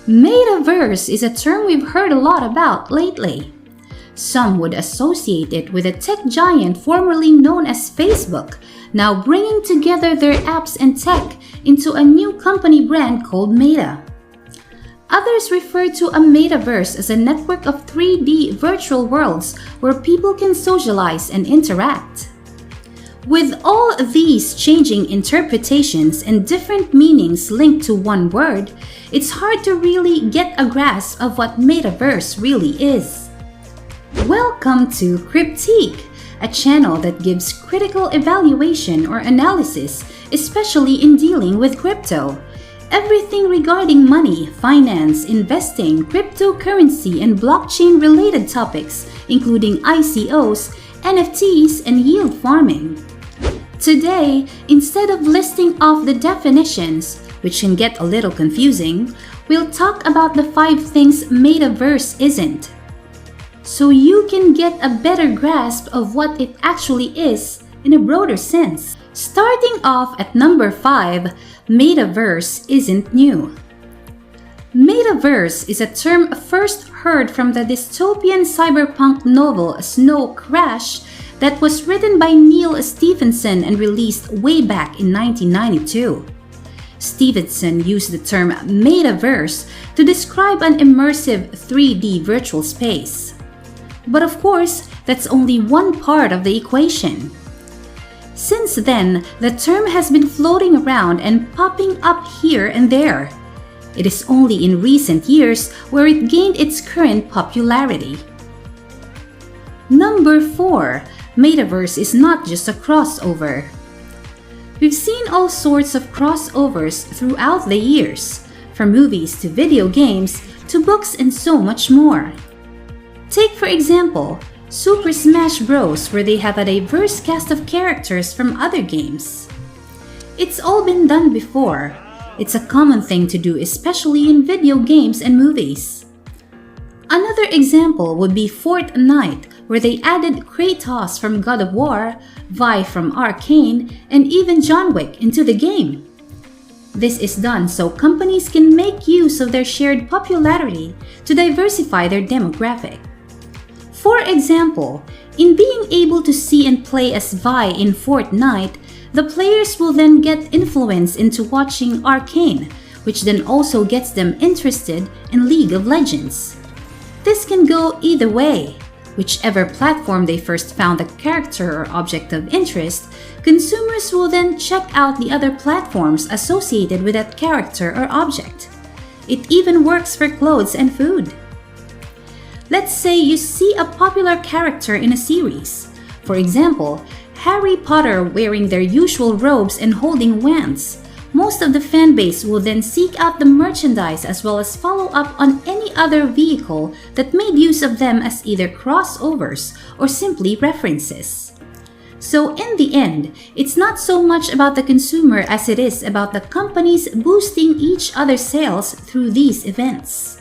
Metaverse is a term we've heard a lot about lately. Some would associate it with a tech giant formerly known as Facebook, now bringing together their apps and tech into a new company brand called Meta. Others refer to a metaverse as a network of 3D virtual worlds where people can socialize and interact. With all these changing interpretations and different meanings linked to one word, it's hard to really get a grasp of what metaverse really is. Welcome to Critique, a channel that gives critical evaluation or analysis, especially in dealing with crypto. Everything regarding money, finance, investing, cryptocurrency, and blockchain-related topics, including ICOs, NFTs, and yield farming. Today, instead of listing off the definitions, which can get a little confusing, we'll talk about the 5 things Metaverse isn't, so you can get a better grasp of what it actually is in a broader sense. Starting off at number 5, Metaverse isn't new. Metaverse is a term first heard from the dystopian cyberpunk novel Snow Crash that was written by Neal Stephenson and released way back in 1992. Stephenson used the term metaverse to describe an immersive 3D virtual space. But of course, that's only one part of the equation. Since then, the term has been floating around and popping up here and there. It is only in recent years where it gained its current popularity. Number 4. Metaverse is not just a crossover. We've seen all sorts of crossovers throughout the years, from movies to video games to books and so much more. Take for example, Super Smash Bros. Where they have a diverse cast of characters from other games. It's all been done before. It's a common thing to do, especially in video games and movies. Another example would be Fortnite, where they added Kratos from God of War, Vi from Arcane, and even John Wick into the game. This is done so companies can make use of their shared popularity to diversify their demographic. For example, in being able to see and play as Vi in Fortnite, the players will then get influence into watching Arcane, which then also gets them interested in League of Legends. This can go either way. Whichever platform they first found a character or object of interest, consumers will then check out the other platforms associated with that character or object. It even works for clothes and food. Let's say you see a popular character in a series. For example, Harry Potter wearing their usual robes and holding wands. Most of the fanbase will then seek out the merchandise as well as follow up on any other vehicle that made use of them as either crossovers or simply references. So in the end, it's not so much about the consumer as it is about the companies boosting each other's sales through these events.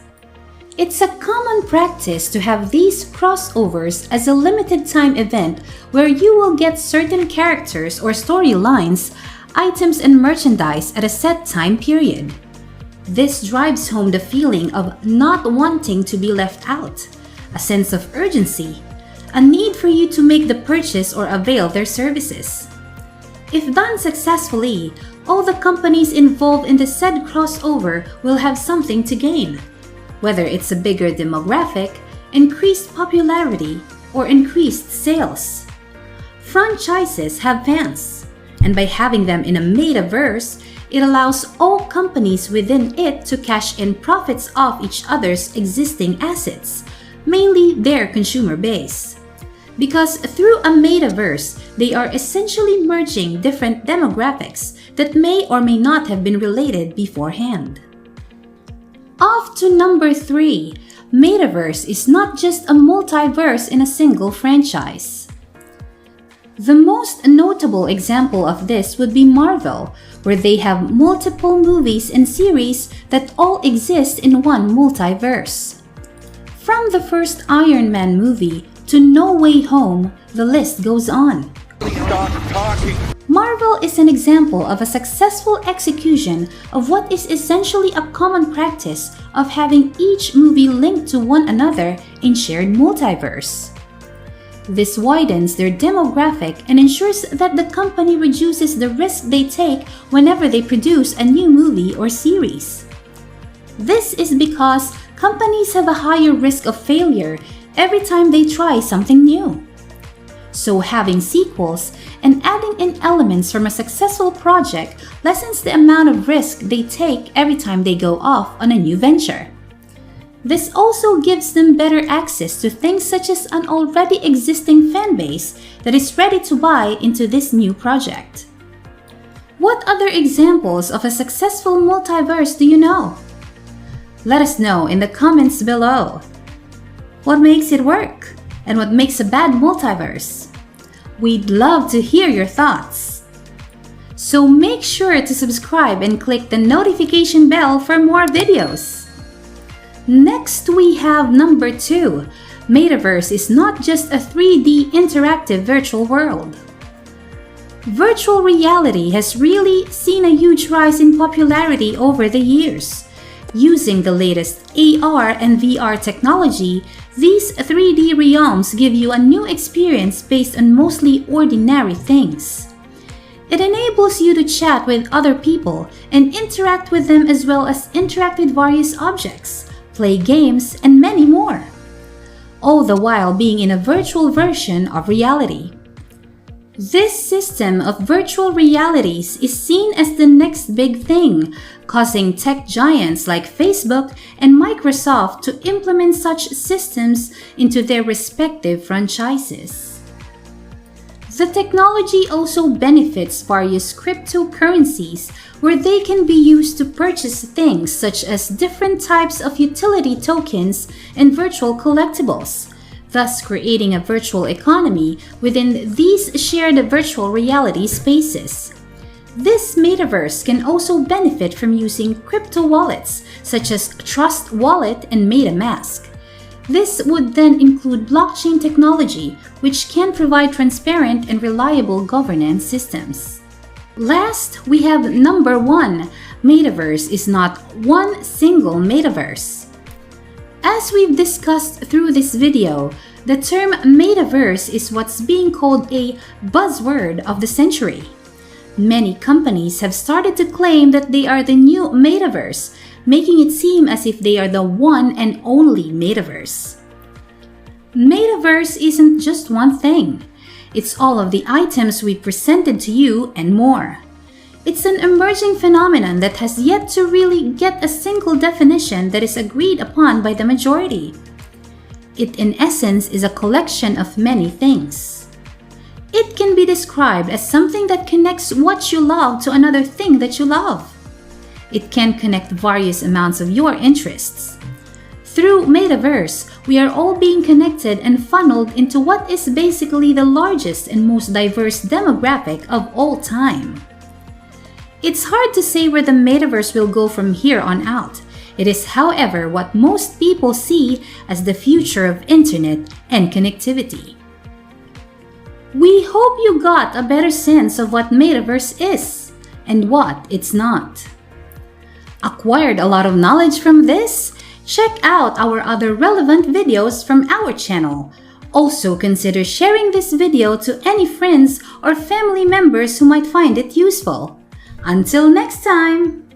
It's a common practice to have these crossovers as a limited time event where you will get certain characters or storylines, items, and merchandise at a set time period. This drives home the feeling of not wanting to be left out, a sense of urgency, a need for you to make the purchase or avail their services. If done successfully, all the companies involved in the said crossover will have something to gain, whether it's a bigger demographic, increased popularity, or increased sales. Franchises have fans, and by having them in a metaverse, it allows all companies within it to cash in profits off each other's existing assets, mainly their consumer base. Because through a metaverse, they are essentially merging different demographics that may or may not have been related beforehand. Off to number 3, Metaverse is not just a multiverse in a single franchise. The most notable example of this would be Marvel, where they have multiple movies and series that all exist in one multiverse. From the first Iron Man movie to No Way Home, the list goes on. Stop talking. Marvel is an example of a successful execution of what is essentially a common practice of having each movie linked to one another in shared multiverse. This widens their demographic and ensures that the company reduces the risk they take whenever they produce a new movie or series. This is because companies have a higher risk of failure every time they try something new. So having sequels and adding in elements from a successful project lessens the amount of risk they take every time they go off on a new venture. This also gives them better access to things such as an already existing fan base that is ready to buy into this new project. What other examples of a successful multiverse do you know? Let us know in the comments below. What makes it work? And what makes a bad multiverse? We'd love to hear your thoughts. So make sure to subscribe and click the notification bell for more videos. Next, we have number 2. Metaverse is not just a 3D interactive virtual world. Virtual reality has really seen a huge rise in popularity over the years. Using the latest AR and VR technology, these 3D realms give you a new experience based on mostly ordinary things. It enables you to chat with other people and interact with them as well as interact with various objects, play games, and many more, all the while being in a virtual version of reality. This system of virtual realities is seen as the next big thing, causing tech giants like Facebook and Microsoft to implement such systems into their respective franchises. The technology also benefits various cryptocurrencies where they can be used to purchase things such as different types of utility tokens and virtual collectibles, thus creating a virtual economy within these shared virtual reality spaces. This metaverse can also benefit from using crypto wallets such as Trust Wallet and MetaMask. This would then include blockchain technology, which can provide transparent and reliable governance systems. Last, we have number 1. Metaverse is not one single metaverse. As we've discussed through this video, the term metaverse is what's being called a buzzword of the century. Many companies have started to claim that they are the new metaverse, making it seem as if they are the one and only metaverse. Metaverse isn't just one thing. It's all of the items we presented to you and more. It's an emerging phenomenon that has yet to really get a single definition that is agreed upon by the majority. It in essence is a collection of many things. It can be described as something that connects what you love to another thing that you love. It can connect various amounts of your interests. Through Metaverse, we are all being connected and funneled into what is basically the largest and most diverse demographic of all time. It's hard to say where the Metaverse will go from here on out. It is, however, what most people see as the future of internet and connectivity. We hope you got a better sense of what Metaverse is and what it's not. Acquired a lot of knowledge from this? Check out our other relevant videos from our channel. Also consider sharing this video to any friends or family members who might find it useful. Until next time!